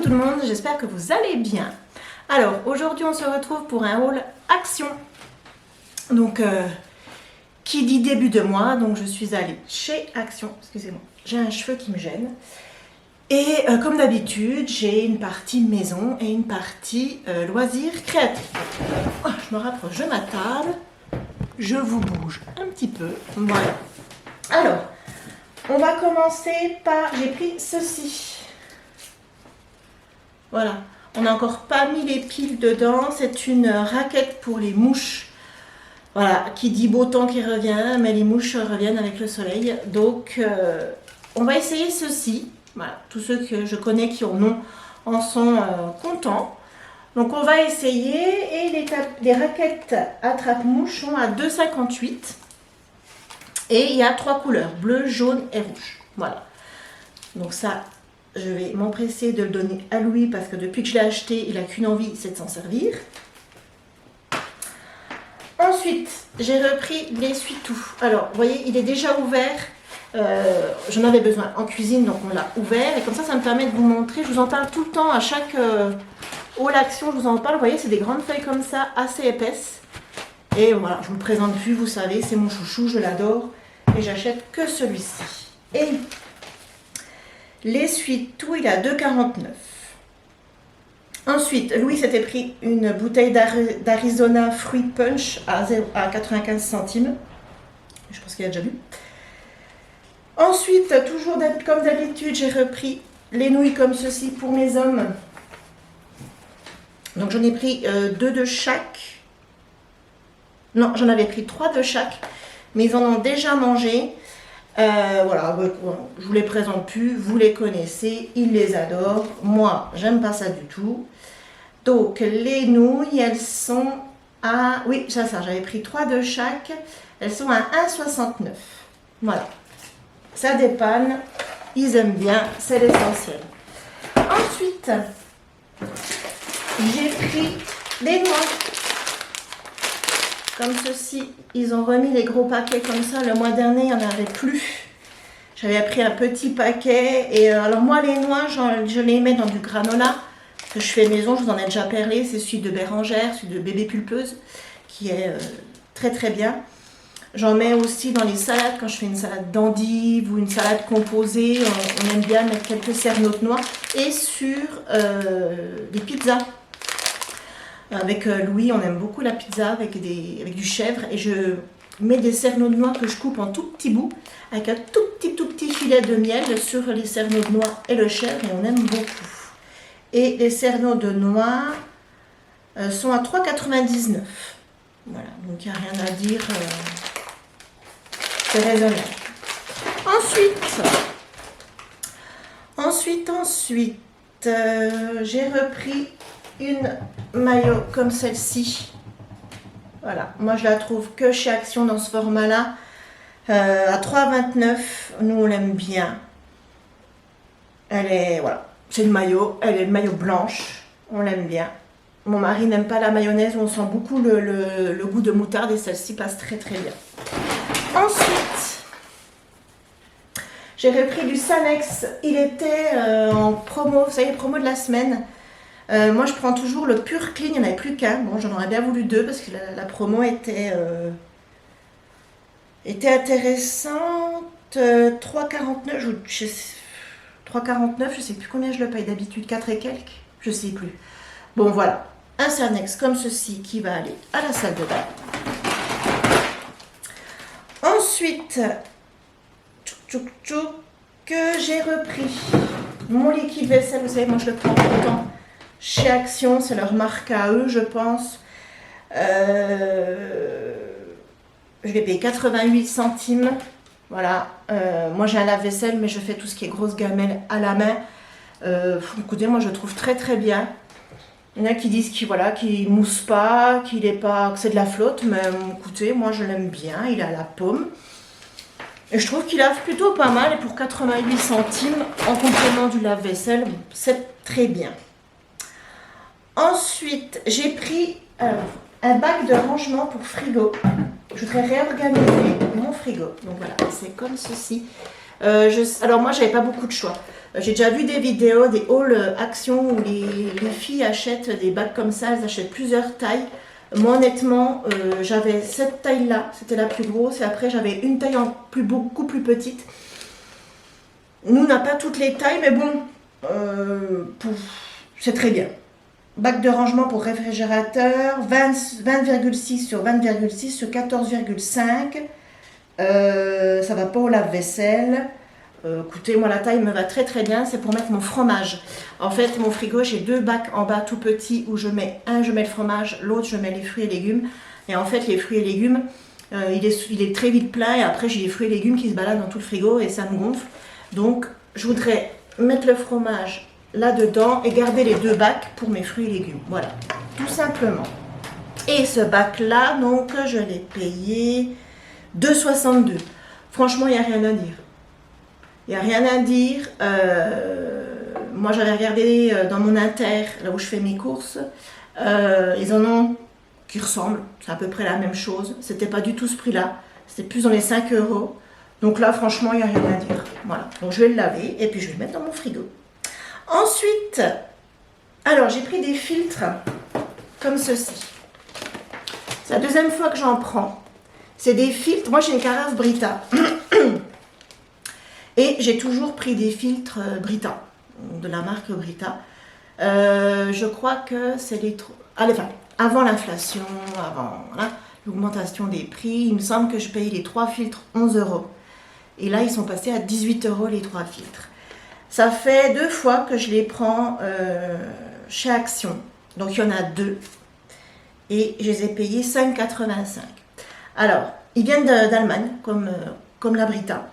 tout le monde, j'espère que vous allez bien. Alors aujourd'hui on se retrouve pour un haul Action. Donc qui dit début de mois, donc je suis allée chez Action. Excusez-moi, j'ai un cheveu qui me gêne. Et comme d'habitude, j'ai une partie maison et une partie loisirs créatifs. Oh, je me rapproche de ma table, je vous bouge un petit peu, voilà. Alors, on va commencer par, j'ai pris ceci. Voilà, on n'a encore pas mis les piles dedans, c'est une raquette pour les mouches. Voilà, qui dit beau temps qui revient, mais les mouches reviennent avec le soleil. Donc, on va essayer ceci. Voilà, tous ceux que je connais qui en ont en sont contents. Donc, on va essayer. Et les raquettes attrape-mouches sont à 2,58 €. Et il y a 3 couleurs, bleu, jaune et rouge. Voilà. Donc ça, je vais m'empresser de le donner à Louis parce que depuis que je l'ai acheté, il n'a qu'une envie, c'est de s'en servir. Ensuite, j'ai repris l'essuie-tout. Alors, vous voyez, il est déjà ouvert. J'en avais besoin en cuisine, donc on l'a ouvert. Et comme ça me permet de vous montrer. Je vous en parle tout le temps, à chaque haul Action, je vous en parle. Vous voyez, c'est des grandes feuilles comme ça, assez épaisses. Et voilà, je vous le présente plus, vous savez, c'est mon chouchou, je l'adore. Et j'achète que celui-ci. Et l'essuie-tout, il est à 2,49 €. Ensuite, Louis s'était pris une bouteille d'Arizona Fruit Punch à 95 centimes. Je pense qu'il a déjà vu. Ensuite, toujours comme d'habitude, j'ai repris les nouilles comme ceci pour mes hommes. Donc j'en ai pris 2 de chaque. Non, j'en avais pris 3 de chaque. Mais ils en ont déjà mangé. Voilà, je vous les présente plus, vous les connaissez, ils les adorent. Moi, j'aime pas ça du tout. Donc, les nouilles, elles sont à... Oui, ça, j'avais pris 3 de chaque. Elles sont à 1,69 €. Voilà. Ça dépanne, ils aiment bien, c'est l'essentiel. Ensuite, j'ai pris des noix. Comme ceci, ils ont remis les gros paquets comme ça. Le mois dernier, il n'y en avait plus. J'avais pris un petit paquet. Et alors moi, les noix, je les mets dans du granola que je fais maison. Je vous en ai déjà parlé. C'est celui de Bérangère, celui de Bébé Pulpeuse, qui est très très bien. J'en mets aussi dans les salades. Quand je fais une salade d'endive ou une salade composée, on aime bien mettre quelques cerneaux de noix. Et sur des pizzas. Avec Louis, on aime beaucoup la pizza avec du chèvre et je mets des cerneaux de noix que je coupe en tout petits bouts avec un tout petit filet de miel sur les cerneaux de noix et le chèvre et on aime beaucoup. Et les cerneaux de noix sont à 3,99 €. Voilà, donc il n'y a rien à dire, c'est raisonnable. Ensuite, j'ai repris une maillot comme celle-ci. Voilà, moi je la trouve que chez Action dans ce format-là. À 3,29 €, nous on l'aime bien. Elle est, voilà, c'est le maillot, elle est le maillot blanche, on l'aime bien. Mon mari n'aime pas la mayonnaise, on sent beaucoup le goût de moutarde et celle-ci passe très très bien. Ensuite, j'ai repris du Sanex, il était en promo, vous savez, promo de la semaine. Moi, je prends toujours le Pur Clean, il n'y en avait plus qu'un. Bon, j'en aurais bien voulu 2 parce que la promo était intéressante. 3,49 €, 3,49 €, je sais plus combien je le paye d'habitude, 4 et quelques, je sais plus. Bon, voilà, un Sanex comme ceci qui va aller à la salle de bain. Ensuite, que j'ai repris mon liquide vaisselle, vous savez, moi je le prends tout le temps. Chez Action, c'est leur marque à eux, je pense. Je l'ai payé 88 centimes. Voilà. Moi, j'ai un lave-vaisselle, mais je fais tout ce qui est grosse gamelle à la main. Écoutez, moi, je trouve très très bien. Il y en a qui disent qu'il mousse pas, qu'il est pas, que c'est de la flotte. Mais écoutez, moi, je l'aime bien. Il a la paume. Et je trouve qu'il lave plutôt pas mal. Et pour 88 centimes, en complément du lave-vaisselle, c'est très bien. Ensuite, j'ai pris un bac de rangement pour frigo. Je voudrais réorganiser mon frigo. Donc voilà, c'est comme ceci. Alors moi, j'avais pas beaucoup de choix. J'ai déjà vu des vidéos, des hauls Action où les filles achètent des bacs comme ça, elles achètent plusieurs tailles. Moi honnêtement, j'avais cette taille-là, c'était la plus grosse, et après j'avais une taille beaucoup plus petite. Nous, on n'a pas toutes les tailles, mais bon, c'est très bien. Bac de rangement pour réfrigérateur, 20,6 sur 20,6 sur 14,5. Ça va pas au lave-vaisselle. Écoutez, moi la taille me va très très bien, c'est pour mettre mon fromage. En fait, mon frigo, j'ai deux bacs en bas tout petits où je mets le fromage, l'autre je mets les fruits et légumes. Et en fait, les fruits et légumes, il est très vite plein et après j'ai les fruits et légumes qui se baladent dans tout le frigo et ça me gonfle. Donc, je voudrais mettre le fromage là-dedans et garder les deux bacs pour mes fruits et légumes. Voilà, tout simplement. Et ce bac-là, donc, je l'ai payé 2,62. Franchement, il n'y a rien à dire. Il n'y a rien à dire. Moi, j'avais regardé dans mon Inter, là où je fais mes courses. Ils en ont qui ressemblent. C'est à peu près la même chose. C'était pas du tout ce prix-là. C'était plus dans les 5 euros. Donc là, franchement, il n'y a rien à dire. Voilà. Donc, je vais le laver et puis je vais le mettre dans mon frigo. Ensuite, alors, j'ai pris des filtres comme ceci. C'est la deuxième fois que j'en prends. C'est des filtres. Moi, j'ai une carafe Brita. Et j'ai toujours pris des filtres Brita, de la marque Brita. Je crois que c'est les... Enfin, avant l'inflation, avant l'augmentation des prix, il me semble que je payais les 3 filtres 11 euros. Et là, ils sont passés à 18 euros les 3 filtres. Ça fait 2 fois que je les prends chez Action. Donc, il y en a 2. Et je les ai payés 5,85. Alors, ils viennent d'Allemagne, comme la Brita.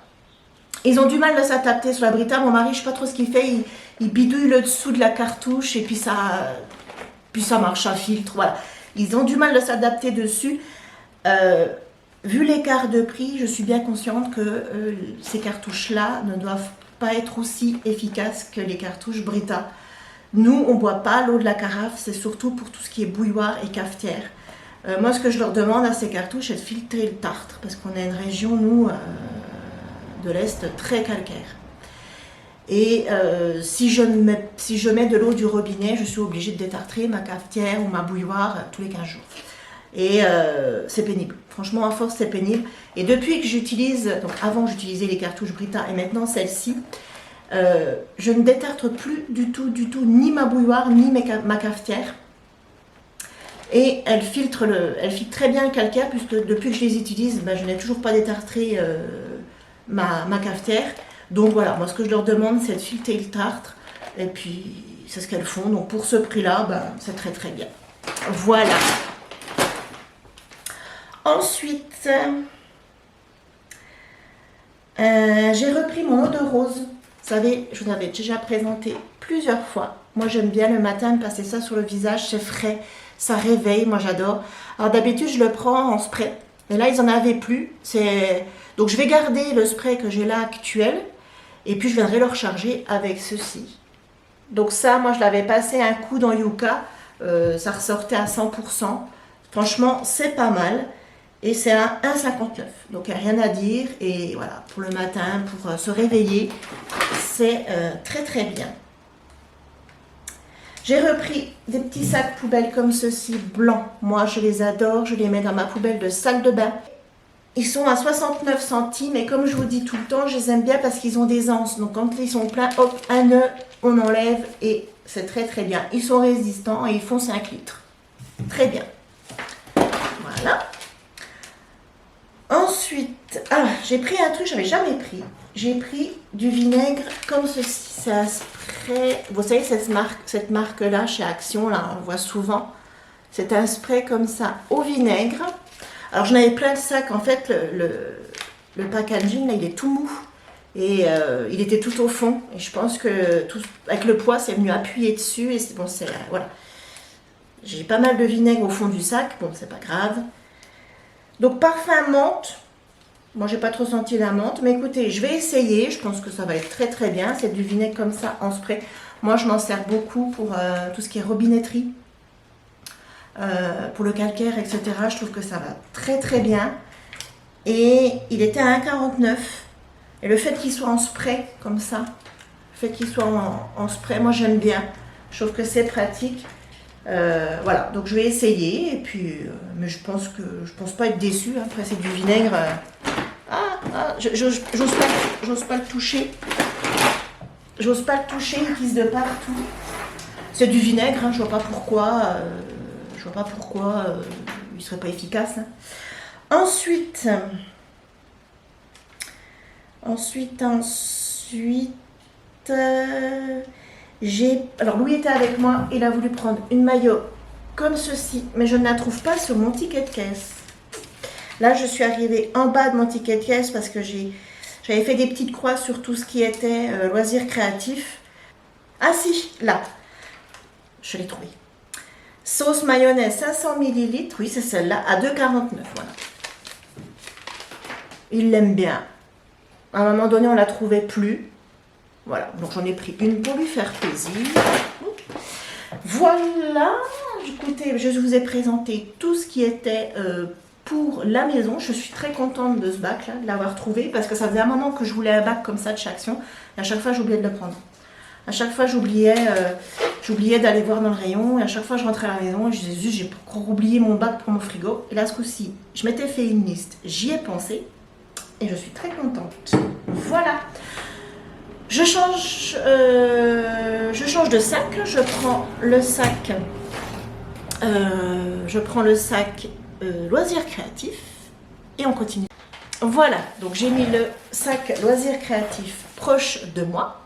Ils ont du mal de s'adapter sur la Brita. Mon mari, je ne sais pas trop ce qu'il fait. Il bidouille le dessous de la cartouche et puis ça marche à filtre. Voilà. Ils ont du mal de s'adapter dessus. Vu l'écart de prix, je suis bien consciente que ces cartouches-là ne doivent pas être aussi efficaces que les cartouches Brita. Nous, on ne boit pas l'eau de la carafe. C'est surtout pour tout ce qui est bouilloire et cafetière. Moi, ce que je leur demande à ces cartouches, c'est de filtrer le tartre. Parce qu'on a une région, nous... de l'Est très calcaire. Et si je mets de l'eau du robinet, je suis obligée de détartrer ma cafetière ou ma bouilloire tous les 15 jours. Et c'est pénible. Franchement, à force, c'est pénible. Et depuis que j'utilise, donc avant j'utilisais les cartouches Brita et maintenant celle-ci, je ne détartre plus du tout, ni ma bouilloire, ni ma cafetière. Et elle filtre très bien le calcaire, puisque depuis que je les utilise, je n'ai toujours pas détartré ma cafetière. Donc voilà, moi ce que je leur demande, c'est de filtrer le tartre. Et puis, c'est ce qu'elles font. Donc pour ce prix-là, c'est très très bien. Voilà. Ensuite, j'ai repris mon eau de rose. Vous savez, je vous avais déjà présenté plusieurs fois. Moi, j'aime bien le matin me passer ça sur le visage. C'est frais, ça réveille. Moi, j'adore. Alors d'habitude, je le prends en spray. Mais là, ils n'en avaient plus. Donc, je vais garder le spray que j'ai là actuel. Et puis, je viendrai le recharger avec ceci. Donc ça, moi, je l'avais passé un coup dans Yuka. Ça ressortait à 100%. Franchement, c'est pas mal. Et c'est à 1,59. Donc, il n'y a rien à dire. Et voilà, pour le matin, pour se réveiller, c'est très, très bien. J'ai repris des petits sacs poubelles comme ceci, blancs. Moi, je les adore. Je les mets dans ma poubelle de salle de bain. Ils sont à 69 centimes. Et comme je vous dis tout le temps, je les aime bien parce qu'ils ont des anses. Donc, quand ils sont pleins, hop, un nœud, on enlève. Et c'est très, très bien. Ils sont résistants et ils font 5 litres. Très bien. Voilà. Ensuite, j'ai pris un truc que je n'avais jamais pris. J'ai pris du vinaigre comme ceci. C'est un spray. Vous savez, cette marque-là, chez Action, là, on le voit souvent. C'est un spray comme ça au vinaigre. Alors, j'en avais plein de sacs. En fait, le packaging, là, il est tout mou. Et il était tout au fond. Et je pense que avec le poids, c'est venu appuyer dessus. Et bon, voilà. J'ai pas mal de vinaigre au fond du sac. Bon, c'est pas grave. Donc, parfum menthe. Moi, j'ai pas trop senti la menthe. Mais écoutez, je vais essayer. Je pense que ça va être très, très bien. C'est du vinaigre comme ça en spray. Moi, je m'en sers beaucoup pour tout ce qui est robinetterie. Pour le calcaire, etc. Je trouve que ça va très, très bien. Et il était à 1,49. Et le fait qu'il soit en spray, comme ça, le fait qu'il soit en spray, moi j'aime bien. Je trouve que c'est pratique. Voilà, donc je vais essayer. Et puis, mais je pense pas être déçue. Hein. Après, c'est du vinaigre. J'ose pas le toucher. J'ose pas le toucher, il glisse de partout. C'est du vinaigre, hein, je vois pas pourquoi. Il serait pas efficace. Hein. Ensuite, alors Louis était avec moi, il a voulu prendre une maillot comme ceci, mais je ne la trouve pas sur mon ticket de caisse. Là, je suis arrivée en bas de mon ticket de caisse parce que j'avais fait des petites croix sur tout ce qui était loisirs créatifs. Ah si, là, je l'ai trouvée. Sauce mayonnaise 500 ml, oui c'est celle-là, à 2,49 €, voilà. Il l'aime bien. À un moment donné, on ne la trouvait plus. Voilà, donc j'en ai pris une pour lui faire plaisir. Voilà, écoutez, je vous ai présenté tout ce qui était pour la maison. Je suis très contente de ce bac là, de l'avoir trouvé, parce que ça faisait un moment que je voulais un bac comme ça de chaque action. Et à chaque fois, j'oubliais de le prendre. À chaque fois, j'oubliais d'aller voir dans le rayon. Et à chaque fois, je rentrais à la maison et je disais, j'ai encore oublié mon bac pour mon frigo. Et là, ce coup-ci, je m'étais fait une liste. J'y ai pensé. Et je suis très contente. Voilà. Je change de sac. Je prends le sac loisirs créatifs. Et on continue. Voilà. Donc, j'ai mis le sac loisirs créatifs proche de moi.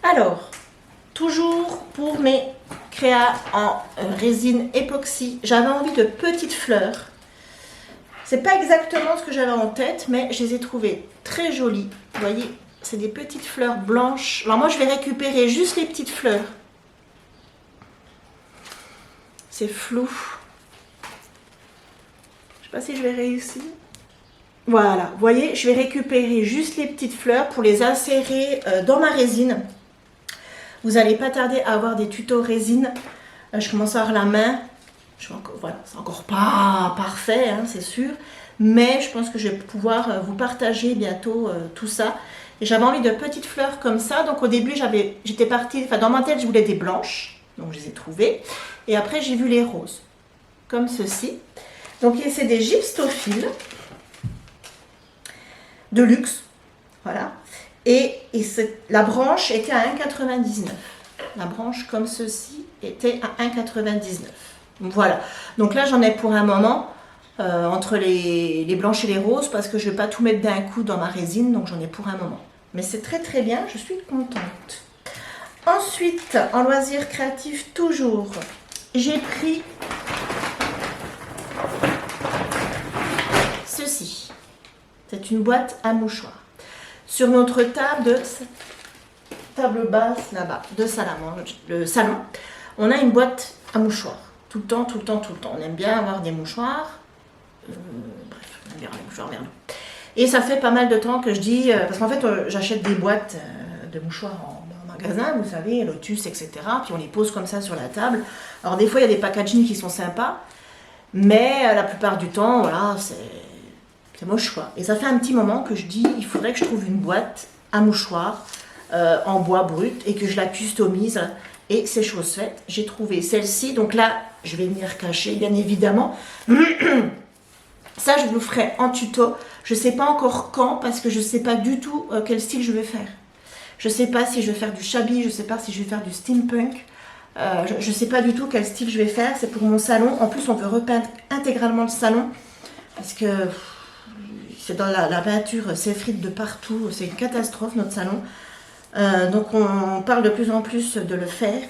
Alors, toujours pour mes créas en résine époxy, j'avais envie de petites fleurs. C'est pas exactement ce que j'avais en tête, mais je les ai trouvées très jolies. Vous voyez, c'est des petites fleurs blanches. Alors moi, je vais récupérer juste les petites fleurs. C'est flou. Je sais pas si je vais réussir. Voilà, vous voyez, je vais récupérer juste les petites fleurs pour les insérer dans ma résine. Vous n'allez pas tarder à avoir des tutos résine. Je commence à avoir la main. Voilà, c'est encore pas parfait, hein, c'est sûr. Mais je pense que je vais pouvoir vous partager bientôt tout ça. Et j'avais envie de petites fleurs comme ça. Donc au début, j'étais partie, dans ma tête, je voulais des blanches. Donc je les ai trouvées. Et après, j'ai vu les roses. Comme ceci. Donc c'est des gypstophiles de luxe. Voilà. Et la branche était à 1,99 €. La branche comme ceci était à 1,99 €. Voilà. Donc là, j'en ai pour un moment entre les blanches et les roses parce que je ne vais pas tout mettre d'un coup dans ma résine. Donc j'en ai pour un moment. Mais c'est très très bien. Je suis contente. Ensuite, en loisirs créatifs, toujours, j'ai pris ceci. C'est une boîte à mouchoirs. Sur notre table basse là-bas, le salon, on a une boîte à mouchoirs. Tout le temps. On aime bien avoir des mouchoirs. Bref, on aime bien les mouchoirs, merde. Et ça fait pas mal de temps que je dis, parce qu'en fait, j'achète des boîtes de mouchoirs en magasin, vous savez, Lotus, etc. Puis on les pose comme ça sur la table. Alors des fois, il y a des packaging qui sont sympas, mais la plupart du temps, voilà, c'est moche quoi. Et ça fait un petit moment que je dis, il faudrait que je trouve une boîte à mouchoirs en bois brut et que je la customise. Et c'est chose faite. J'ai trouvé celle-ci. Donc là, je vais venir cacher, bien évidemment. Ça, je vous ferai en tuto. Je ne sais pas encore quand, parce que je ne sais pas du tout quel style je vais faire. Je ne sais pas si je vais faire du shabby, je ne sais pas si je vais faire du steampunk. Je ne sais pas du tout quel style je vais faire. C'est pour mon salon. En plus, on veut repeindre intégralement le salon. Parce que c'est dans la peinture s'effrite de partout. C'est une catastrophe, notre salon. Donc on parle de plus en plus de le faire.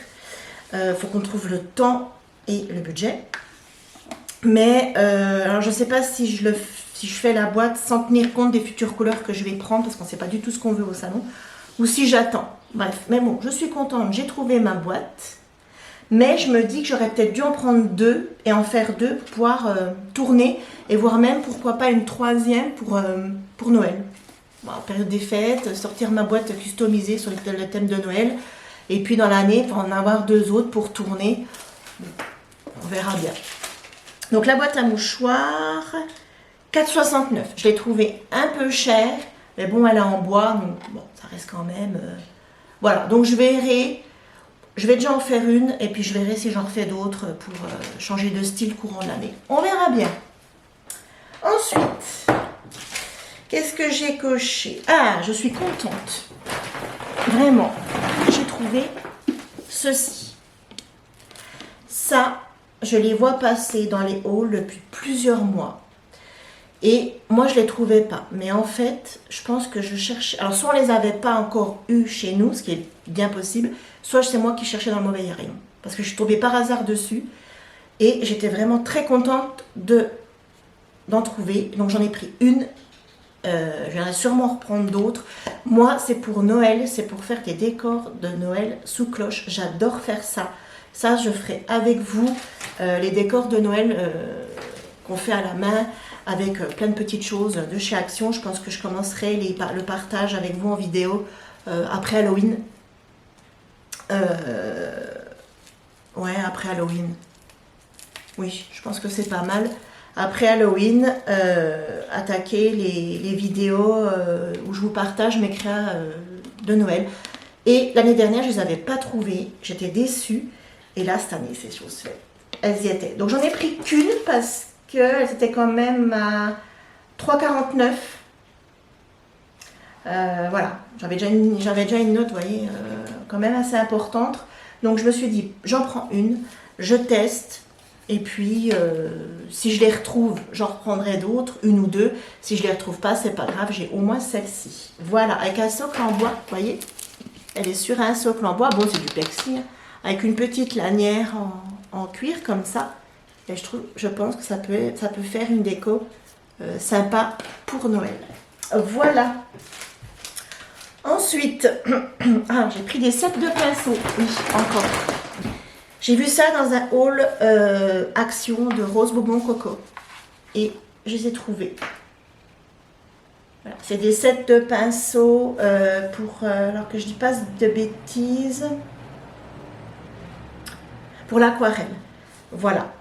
Faut qu'on trouve le temps et le budget. Mais alors je ne sais pas si je fais la boîte sans tenir compte des futures couleurs que je vais prendre, parce qu'on ne sait pas du tout ce qu'on veut au salon, ou si j'attends. Bref, mais bon, je suis contente, j'ai trouvé ma boîte. Mais je me dis que j'aurais peut-être dû en prendre deux et en faire deux pour pouvoir tourner, et voire même pourquoi pas une troisième pour Noël. Bon, en période des fêtes, sortir ma boîte customisée sur le thème de Noël, et puis dans l'année, en avoir deux autres pour tourner. On verra bien. Donc la boîte à mouchoirs, 4,69 €. Je l'ai trouvée un peu chère. Mais bon, elle est en bois, donc bon, ça reste quand même... Voilà, donc je verrai, je vais déjà en faire une, et puis je verrai si j'en refais d'autres pour changer de style courant de l'année. On verra bien. Ensuite, qu'est-ce que j'ai coché? Ah, je suis contente. Vraiment, j'ai trouvé ceci. Ça, je les vois passer dans les hauls depuis plusieurs mois. Et moi, je ne les trouvais pas. Mais en fait, je pense que je cherchais... Alors, soit on ne les avait pas encore eu chez nous, ce qui est bien possible, soit c'est moi qui cherchais dans le mauvais rayon. Parce que je suis tombée par hasard dessus. Et j'étais vraiment très contente d'en trouver. Donc, j'en ai pris une. Je viendrai sûrement reprendre d'autres. Moi, c'est pour Noël. C'est pour faire des décors de Noël sous cloche. J'adore faire ça. Ça, je ferai avec vous les décors de Noël qu'on fait à la main, avec plein de petites choses de chez Action. Je pense que je commencerai le partage avec vous en vidéo après Halloween. Ouais, après Halloween. Oui, je pense que c'est pas mal. Après Halloween, attaquer les vidéos où je vous partage mes créas de Noël. Et l'année dernière, je ne les avais pas trouvées. J'étais déçue. Et là, cette année, c'est chose faite. Elles y étaient. Donc, j'en ai pris qu'une parce qu'elles étaient quand même à 3,49. Voilà. J'avais déjà une note, vous voyez, quand même assez importante. Donc, je me suis dit, j'en prends une, je teste. Et puis, si je les retrouve, j'en reprendrai d'autres, une ou deux. Si je ne les retrouve pas, c'est pas grave, j'ai au moins celle-ci. Voilà, avec un socle en bois, vous voyez. Elle est sur un socle en bois. Bon, c'est du plexi, hein, avec une petite lanière en cuir comme ça. Et je pense que ça peut faire une déco sympa pour Noël. Voilà. Ensuite, j'ai pris des sets de pinceaux. Oui, encore. J'ai vu ça dans un haul Action de Rose Bourbon Coco. Et je les ai trouvés. Voilà. C'est des sets de pinceaux alors que je dis pas de bêtises, pour l'aquarelle. Voilà.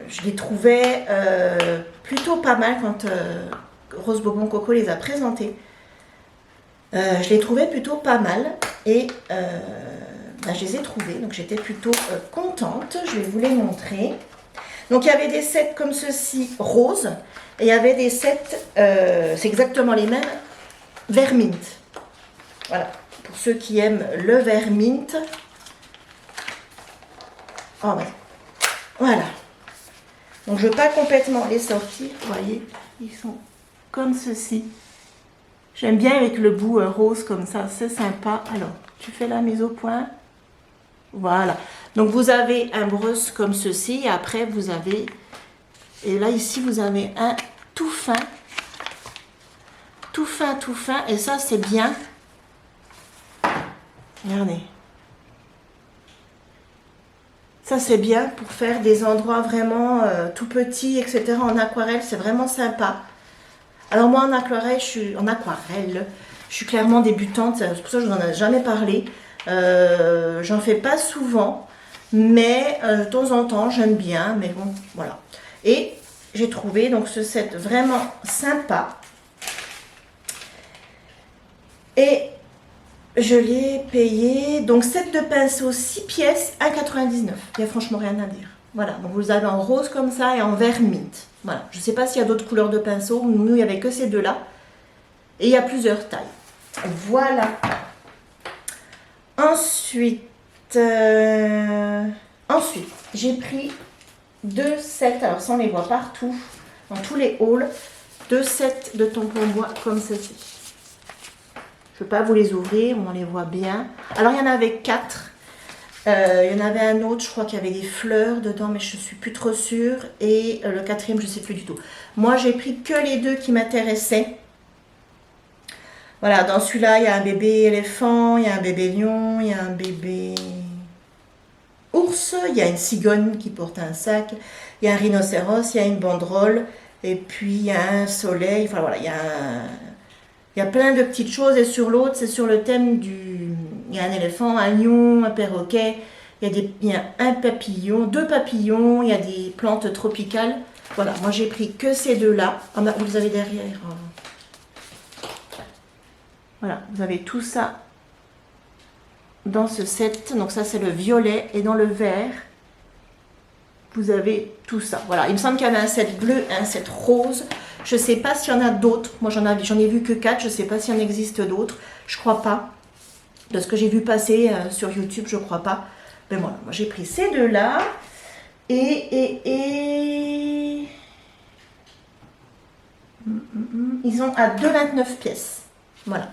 Je les trouvais plutôt pas mal quand Rose Bourbon Coco les a présentés. Je les trouvais plutôt pas mal et je les ai trouvés, donc j'étais plutôt contente. Je vais vous les montrer. Donc il y avait des sets comme ceci, rose, et il y avait des sets, c'est exactement les mêmes, vert mint. Voilà, pour ceux qui aiment le vert mint. Oh ouais, voilà. Donc je ne vais pas complètement les sortir, vous voyez, ils sont comme ceci. J'aime bien avec le bout rose comme ça, c'est sympa. Alors, tu fais la mise au point. Voilà. Donc, vous avez un brosse comme ceci. Et après, vous avez... Et là, ici, vous avez un tout fin. Tout fin, tout fin. Et ça, c'est bien. Regardez. Ça, c'est bien pour faire des endroits vraiment tout petits, etc. En aquarelle, c'est vraiment sympa. Alors moi en aquarelle, je suis clairement débutante, c'est pour ça que je vous en ai jamais parlé. J'en fais pas souvent, mais de temps en temps j'aime bien, mais bon, voilà. Et j'ai trouvé donc ce set vraiment sympa. Et je l'ai payé, donc set de pinceaux 6 pièces, 1,99. Il n'y a franchement rien à dire. Voilà, donc vous avez en rose comme ça et en vert mint. Voilà, je ne sais pas s'il y a d'autres couleurs de pinceaux. Nous, il n'y avait que ces deux-là. Et il y a plusieurs tailles. Voilà. Ensuite, j'ai pris 2 sets. Alors ça, on les voit partout, dans tous les hauls. 2 sets de tampons bois comme ceci. Je ne peux pas vous les ouvrir, on les voit bien. Alors, il y en avait 4. Il y en avait un autre, je crois qu'il y avait des fleurs dedans, mais je ne suis plus trop sûre. Et le 4e, je ne sais plus du tout. Moi, j'ai pris que les 2 qui m'intéressaient. Voilà, dans celui-là, il y a un bébé éléphant, il y a un bébé lion, il y a un bébé ours, il y a une cigogne qui porte un sac, il y a un rhinocéros, il y a une banderole, et puis il y a un soleil. Enfin voilà, il y a plein de petites choses. Et sur l'autre, c'est sur le thème du... Il y a un éléphant, un lion, un perroquet. Il y a un papillon, deux papillons, il y a des plantes tropicales. Voilà, moi j'ai pris que ces deux-là. Ah, vous les avez derrière. Voilà, vous avez tout ça dans ce set. Donc ça c'est le violet et dans le vert, vous avez tout ça. Voilà, il me semble qu'il y avait un set bleu et un set rose. Je ne sais pas s'il y en a d'autres. Moi j'en ai vu que 4. Je ne sais pas s'il y en existe d'autres. Je crois pas. De ce que j'ai vu passer sur YouTube, je crois pas. Mais voilà, moi j'ai pris ces deux-là. Et ils ont à 2,29 pièces. Voilà.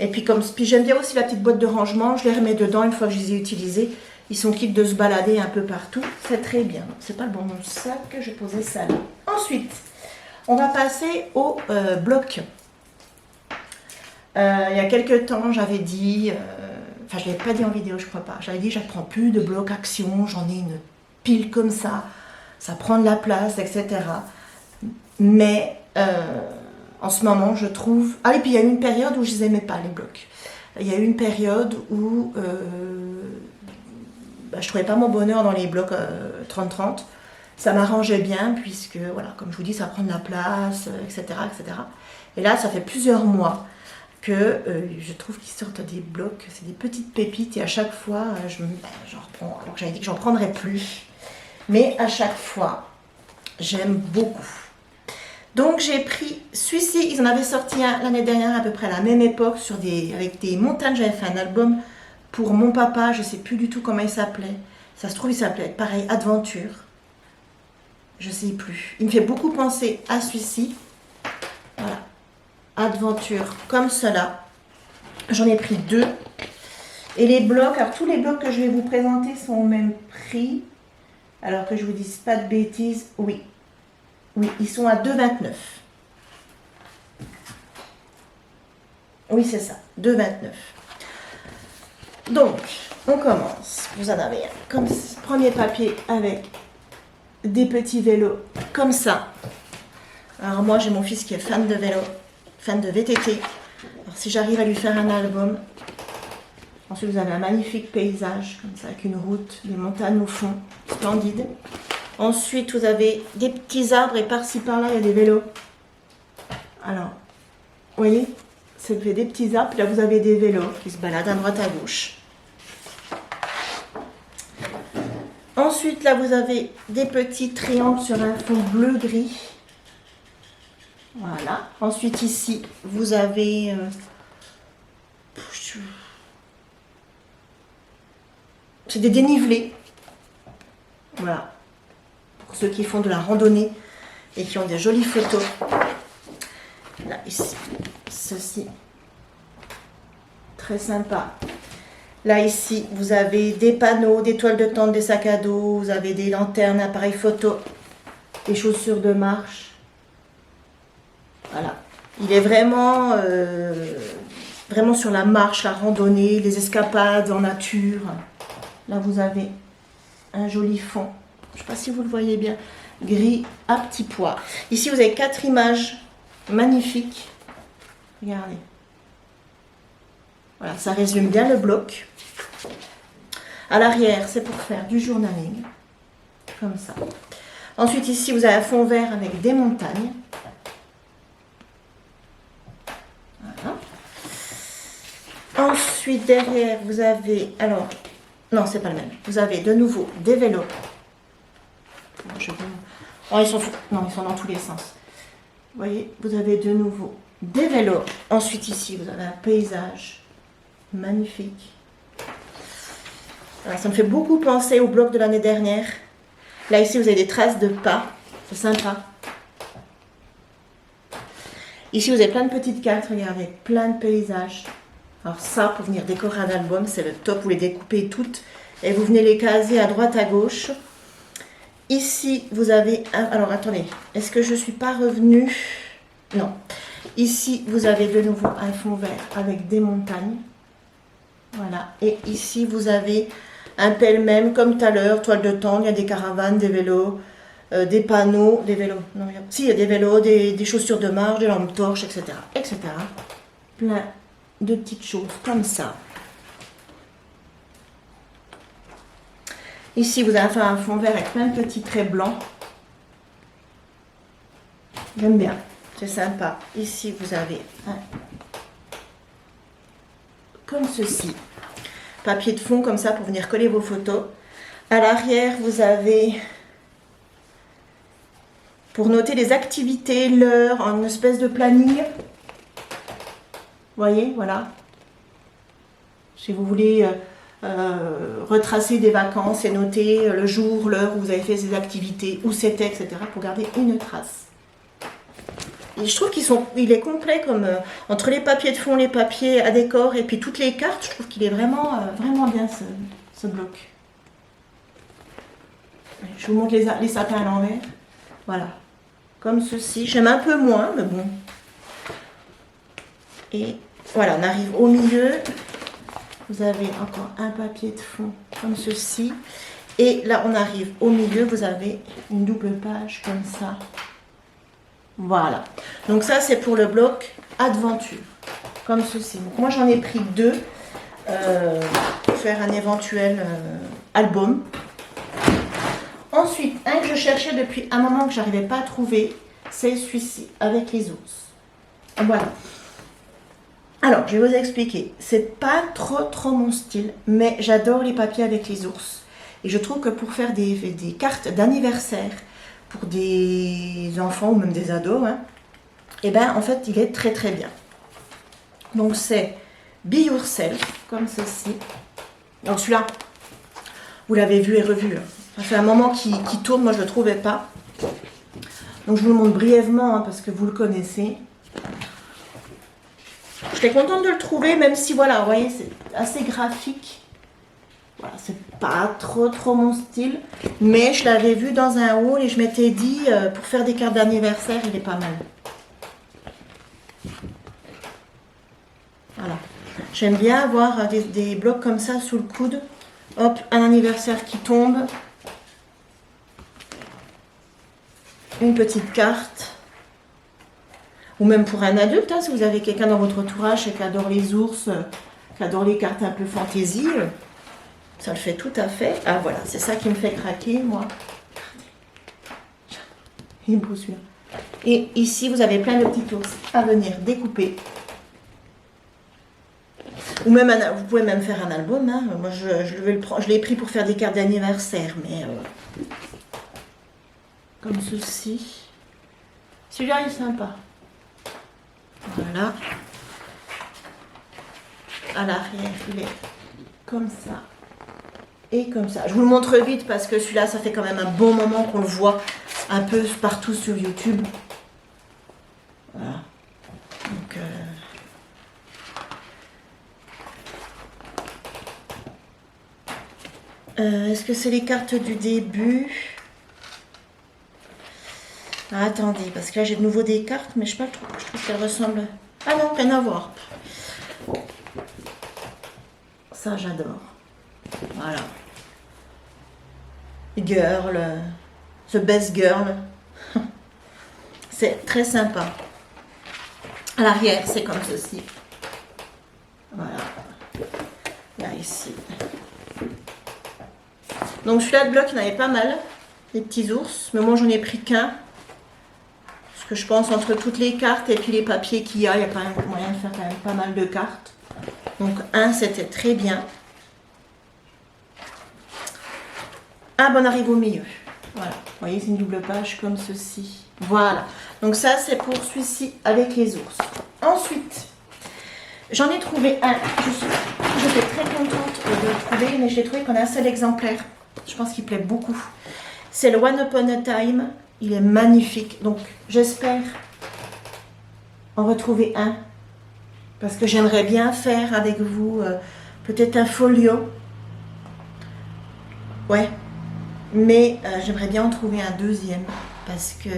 Et puis j'aime bien aussi la petite boîte de rangement. Je les remets dedans une fois que je les ai utilisés. Ils sont quittes de se balader un peu partout. C'est très bien. C'est pas le bon sac. Je posais ça là. Ensuite, on va passer au bloc. Il y a quelques temps, j'avais dit... Enfin, je ne l'avais pas dit en vidéo, je crois pas. J'avais dit, je ne prends plus de bloc action. J'en ai une pile comme ça. Ça prend de la place, etc. Mais... en ce moment, je trouve... Ah, et puis il y a eu une période où je les aimais pas, les blocs. Il y a eu une période où je trouvais pas mon bonheur dans les blocs 30-30. Ça m'arrangeait bien, puisque, voilà, comme je vous dis, ça prend de la place, etc., etc. Et là, ça fait plusieurs mois que je trouve qu'ils sortent des blocs. C'est des petites pépites, et à chaque fois, j'en reprends. Alors que j'avais dit que j'en prendrais plus. Mais à chaque fois, j'aime beaucoup. Donc j'ai pris celui-ci, ils en avaient sorti un l'année dernière à peu près à la même époque avec des montagnes. J'avais fait un album pour mon papa, je ne sais plus du tout comment il s'appelait. Ça se trouve il s'appelait pareil, Adventure. Je ne sais plus. Il me fait beaucoup penser à celui-ci. Voilà, Adventure comme cela. J'en ai pris 2. Et les blocs, alors tous les blocs que je vais vous présenter sont au même prix. Alors que je vous dise pas de bêtises, oui. Oui, ils sont à 2,29. Oui, c'est ça, 2,29. Donc, on commence. Vous en avez un comme premier papier avec des petits vélos comme ça. Alors moi, j'ai mon fils qui est fan de vélo, fan de VTT. Alors si j'arrive à lui faire un album. Ensuite, vous avez un magnifique paysage, comme ça, avec une route, des montagnes au fond, splendide. Ensuite, vous avez des petits arbres et par-ci par-là, il y a des vélos. Alors, vous voyez, ça fait des petits arbres. Puis là, vous avez des vélos qui se baladent à droite à gauche. Ensuite, là, vous avez des petits triangles sur un fond bleu-gris. Voilà. Ensuite, ici, vous avez... c'est des dénivelés. Voilà. Pour ceux qui font de la randonnée et qui ont des jolies photos. Là, ici, ceci, très sympa. Là, ici, vous avez des panneaux, des toiles de tente, des sacs à dos, vous avez des lanternes, appareils photo, des chaussures de marche. Voilà. Il est vraiment, vraiment sur la marche, la randonnée, les escapades en nature. Là, vous avez un joli fond. Je ne sais pas si vous le voyez bien. Gris à petits pois. Ici, vous avez 4 images magnifiques. Regardez. Voilà, ça résume bien le bloc. À l'arrière, c'est pour faire du journaling. Comme ça. Ensuite, ici, vous avez un fond vert avec des montagnes. Voilà. Ensuite, derrière, vous avez... Alors, non, c'est pas le même. Vous avez de nouveau des vélos. Oh, ils sont dans tous les sens. Vous voyez, vous avez de nouveau des vélos. Ensuite, ici, vous avez un paysage magnifique. Alors, ça me fait beaucoup penser au bloc de l'année dernière. Là, ici, vous avez des traces de pas. C'est sympa. Ici, vous avez plein de petites cartes. Regardez, plein de paysages. Alors ça, pour venir décorer un album, c'est le top. Vous les découpez toutes et vous venez les caser à droite, à gauche. Ici, vous avez un... Alors, attendez. Est-ce que je ne suis pas revenue? Non. Ici, vous avez de nouveau un fond vert avec des montagnes. Voilà. Et ici, vous avez un pêle-même, comme tout à l'heure, toile de tente. Il y a des caravanes, des vélos, des panneaux, des vélos. Non, il y a des vélos, des chaussures de marche, des lampes torches, etc. etc. Plein de petites choses comme ça. Ici, vous avez fait un fond vert avec plein de petits traits blancs. J'aime bien, c'est sympa. Ici, vous avez un comme ceci. Papier de fond comme ça pour venir coller vos photos. À l'arrière, vous avez pour noter les activités, l'heure, en une espèce de planning. Vous voyez, voilà. Si vous voulez retracer des vacances et noter le jour, l'heure où vous avez fait ces activités, où c'était, etc. pour garder une trace. Et je trouve il est complet comme entre les papiers de fond, les papiers à décor et puis toutes les cartes. Je trouve qu'il est vraiment, vraiment bien ce bloc. Je vous montre les sapins à l'envers. Voilà, comme ceci. J'aime un peu moins, mais bon. Et voilà, on arrive au milieu. Vous avez encore un papier de fond comme ceci. Et là, on arrive au milieu. Vous avez une double page comme ça. Voilà. Donc ça, c'est pour le bloc Adventure. Comme ceci. Donc moi, j'en ai pris 2 pour faire un éventuel album. Ensuite, un que je cherchais depuis un moment que je n'arrivais pas à trouver, c'est celui-ci, avec les ours. Voilà. Alors, je vais vous expliquer. C'est pas trop mon style, mais j'adore les papiers avec les ours. Et je trouve que pour faire des cartes d'anniversaire pour des enfants ou même des ados, hein, et ben en fait, il est très bien. Donc, c'est Be Yourself, comme ceci. Donc, celui-là, vous l'avez vu et revu. Hein. Ça fait un moment qu'il tourne, moi je ne le trouvais pas. Donc, je vous le montre brièvement, hein, parce que vous le connaissez. J'étais contente de le trouver, même si, voilà, vous voyez, c'est assez graphique. Voilà, c'est pas trop mon style. Mais je l'avais vu dans un haul et je m'étais dit, pour faire des cartes d'anniversaire, il est pas mal. Voilà. J'aime bien avoir des blocs comme ça sous le coude. Hop, un anniversaire qui tombe. Une petite carte. Ou même pour un adulte, hein, si vous avez quelqu'un dans votre entourage qui adore les ours, qui adore les cartes un peu fantaisie, ça le fait tout à fait. Ah voilà, c'est ça qui me fait craquer, moi. Il est beau celui-là. Et ici, vous avez plein de petits ours à venir découper. Ou même, vous pouvez même faire un album. Hein. Moi, je l'ai pris pour faire des cartes d'anniversaire, mais comme ceci. Celui-là, il est sympa. Voilà. À l'arrière, il est comme ça. Et comme ça. Je vous le montre vite parce que celui-là, ça fait quand même un bon moment qu'on le voit un peu partout sur YouTube. Voilà. Donc, est-ce que c'est les cartes du début? Ah, attendez, parce que là j'ai de nouveau des cartes, mais je sais pas, je trouve qu'elles ressemblent. Ah non, rien à voir. Ça, j'adore. Voilà. Girl, The Best Girl. C'est très sympa. À l'arrière, c'est comme ceci. Voilà. Là, ici. Donc celui-là de bloc, il y en avait pas mal. Les petits ours. Mais moi, j'en ai pris qu'un. Parce que je pense entre toutes les cartes et puis les papiers qu'il y a quand même moyen de faire quand même pas mal de cartes. Donc un, c'était très bien. Ah, bon, on arrive au milieu. Voilà. Vous voyez, c'est une double page comme ceci. Voilà. Donc ça, c'est pour celui-ci avec les ours. Ensuite, j'en ai trouvé un. J'étais très contente de le trouver, mais je l'ai trouvé qu'on a un seul exemplaire. Je pense qu'il plaît beaucoup. C'est le One Upon a Time. Il est magnifique. Donc, j'espère en retrouver un. Parce que j'aimerais bien faire avec vous peut-être un folio. Ouais. Mais j'aimerais bien en trouver un deuxième. Parce que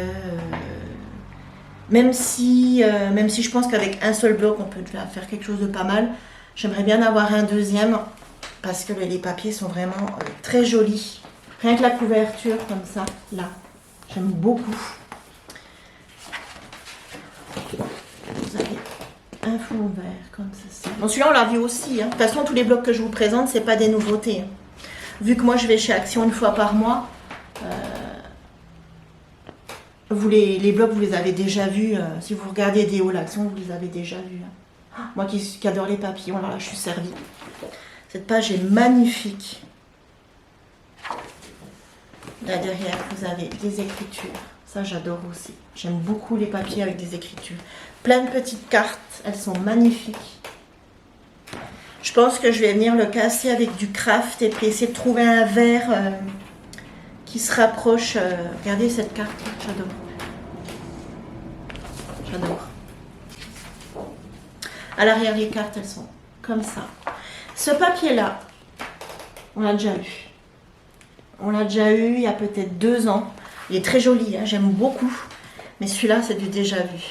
même si je pense qu'avec un seul bloc, on peut déjà faire quelque chose de pas mal, j'aimerais bien avoir un deuxième. Parce que les papiers sont vraiment très jolis. Rien que la couverture comme ça, là. J'aime beaucoup. Vous avez un fond vert comme ceci. Bon, celui-là, on l'a vu aussi. Hein. De toute façon, tous les blocs que je vous présente, ce n'est pas des nouveautés. Hein. vu que moi je vais chez Action une fois par mois, vous les blogs, vous les avez déjà vus. Si vous regardez des hauls Action, vous les avez déjà vus. Hein. Moi qui adore les papillons, alors là je suis servie. Cette page est magnifique. Là derrière, vous avez des écritures. Ça, j'adore aussi. J'aime beaucoup les papiers avec des écritures. Plein de petites cartes. Elles sont magnifiques. Je pense que je vais venir le casser avec du craft et puis essayer de trouver un verre qui se rapproche. Regardez cette carte. J'adore. J'adore. À l'arrière, les cartes, elles sont comme ça. Ce papier-là, on l'a déjà eu. On l'a déjà eu il y a peut-être 2 ans. Il est très joli, hein, j'aime beaucoup. Mais celui-là, c'est du déjà vu.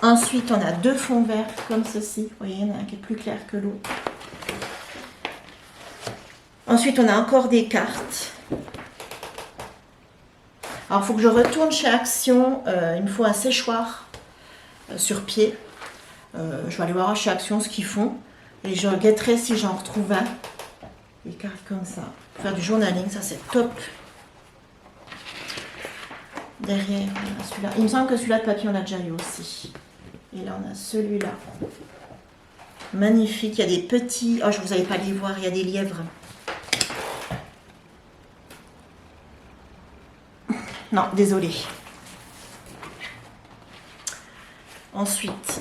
Ensuite, on a 2 fonds verts comme ceci. Vous voyez, il y en a un qui est plus clair que l'autre. Ensuite, on a encore des cartes. Alors, il faut que je retourne chez Action. Il me faut un séchoir sur pied. Je vais aller voir chez Action ce qu'ils font. Et je guetterai si j'en retrouve un. Des cartes comme ça. Pour faire du journaling, ça c'est top. Derrière, on a celui-là. Il me semble que celui-là de papier, on l'a déjà eu aussi. Et là, on a celui-là. Magnifique. Il y a des petits... Oh, je ne vous avais pas les voir. Il y a des lièvres. Non, désolé. Ensuite,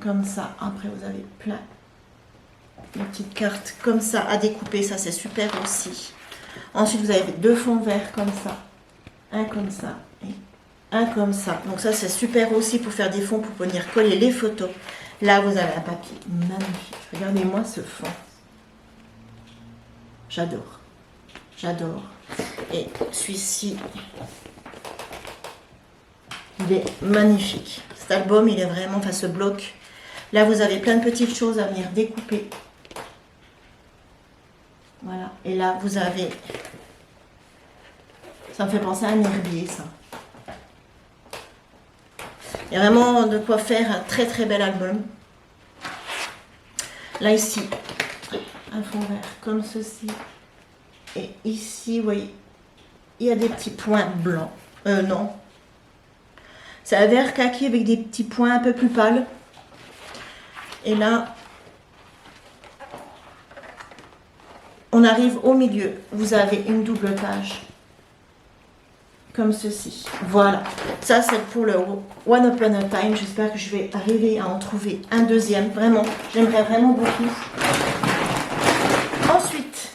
comme ça. Après, vous avez plein de petites cartes comme ça à découper. Ça, c'est super aussi. Ensuite, vous avez 2 fonds verts comme ça. Un comme ça et un comme ça. Donc ça, c'est super aussi pour faire des fonds, pour venir coller les photos. Là, vous avez un papier magnifique. Regardez-moi ce fond. J'adore. J'adore. Et celui-ci, il est magnifique. Cet album, il est vraiment, enfin ce bloc. Là, vous avez plein de petites choses à venir découper. Voilà. Et là, vous avez... Ça me fait penser à un herbier, ça. Il y a vraiment de quoi faire un très très bel album. Là, ici, un fond vert comme ceci. Et ici, vous voyez, il y a des petits points blancs. Non. C'est un vert kaki avec des petits points un peu plus pâles. Et là, on arrive au milieu. Vous avez une double page. Comme ceci. Voilà. Ça, c'est pour le One Upon a Time. J'espère que je vais arriver à en trouver un deuxième. Vraiment, j'aimerais vraiment beaucoup. Ensuite,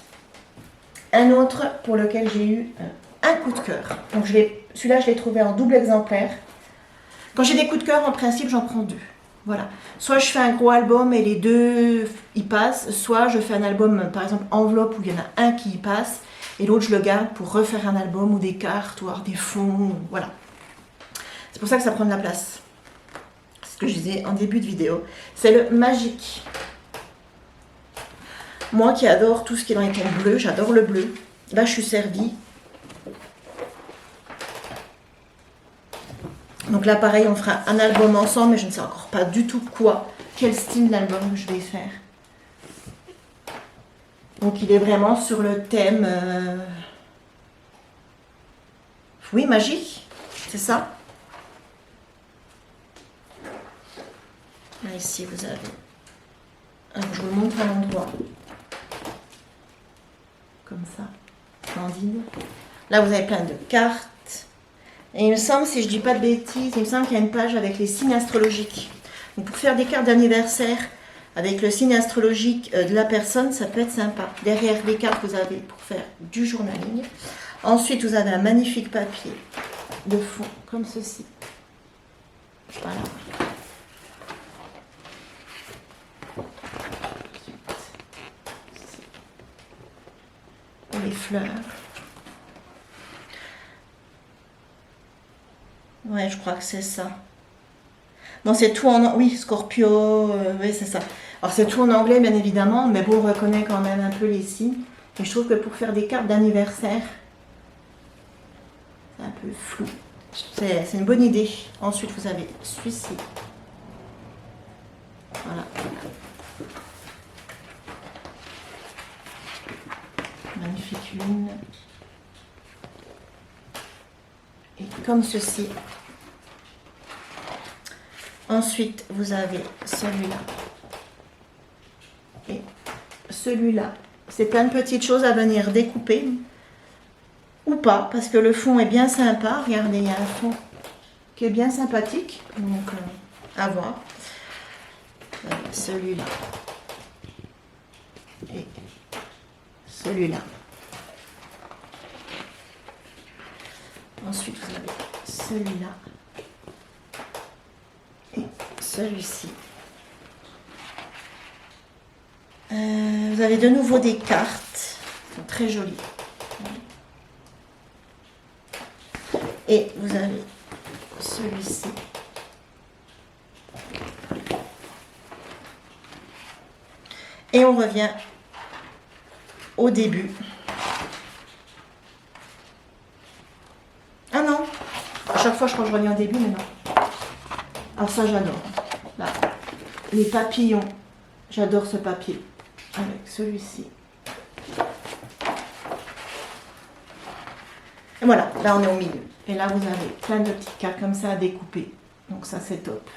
un autre pour lequel j'ai eu un coup de cœur. Donc, celui-là, je l'ai trouvé en double exemplaire. Quand j'ai des coups de cœur, en principe, j'en prends 2. Voilà. Soit je fais un gros album et les 2 y passent. Soit je fais un album, par exemple, enveloppe, où il y en a un qui y passe. Et l'autre, je le garde pour refaire un album ou des cartes ou alors des fonds. Voilà. C'est pour ça que ça prend de la place. C'est ce que je disais en début de vidéo. C'est le Magique. Moi qui adore tout ce qui est dans les tons bleus, j'adore le bleu. Là, je suis servie. Donc là, pareil, on fera un album ensemble, mais je ne sais encore pas du tout quoi, quel style d'album je vais faire. Donc il est vraiment sur le thème, oui, magique, c'est ça. Là, ici, vous avez, alors je vous le montre à l'endroit, comme ça, splendide. Là, vous avez plein de cartes. Et il me semble, si je dis pas de bêtises, il me semble qu'il y a une page avec les signes astrologiques. Donc pour faire des cartes d'anniversaire, avec le signe astrologique de la personne, ça peut être sympa. Derrière les cartes, vous avez pour faire du journaling. Ensuite, vous avez un magnifique papier de fond, comme ceci. Voilà. Les fleurs. Ouais, je crois que c'est ça. Bon, c'est tout en... Oui, Scorpio, oui, c'est ça. Alors, c'est tout en anglais, bien évidemment, mais bon, on reconnaît quand même un peu les signes. Et je trouve que pour faire des cartes d'anniversaire, c'est un peu flou. C'est une bonne idée. Ensuite, vous avez celui-ci. Voilà. Magnifique lune. Et comme ceci. Ensuite, vous avez celui-là. Et celui-là. C'est plein de petites choses à venir découper. Ou pas, parce que le fond est bien sympa. Regardez, il y a un fond qui est bien sympathique. Donc, à voir. Celui-là. Et celui-là. Ensuite, vous avez celui-là. Et celui-ci. Vous avez de nouveau des cartes. Elles sont très jolies. Et vous avez celui-ci. Et on revient au début. Ah non, à chaque fois je crois que je reviens au début, mais non. Alors ça j'adore. Là, les papillons, j'adore ce papier. Avec celui-ci. Et voilà, là on est au milieu. Et là vous avez plein de petites cartes comme ça à découper. Donc ça c'est top.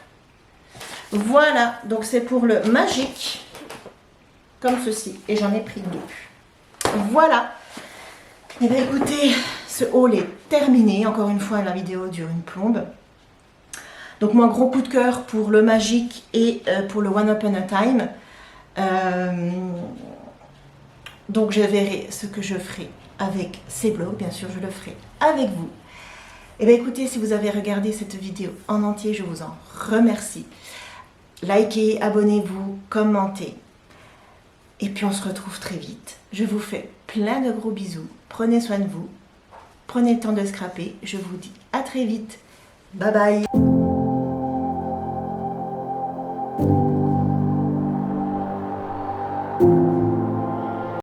Voilà, donc c'est pour le magique. Comme ceci. Et j'en ai pris 2. Voilà. Et bien écoutez, ce haul est terminé. Encore une fois, la vidéo dure une plombe. Donc moi, gros coup de cœur pour le magique et pour le One Upon a Time. Donc je verrai ce que je ferai avec ces blogs. Bien sûr, je le ferai avec vous. Et bien écoutez, si vous avez regardé cette vidéo en entier, je vous en remercie. Likez, abonnez-vous, commentez. Et puis on se retrouve très vite. Je vous fais plein de gros bisous. Prenez soin de vous. Prenez le temps de scraper. Je vous dis à très vite. Bye bye.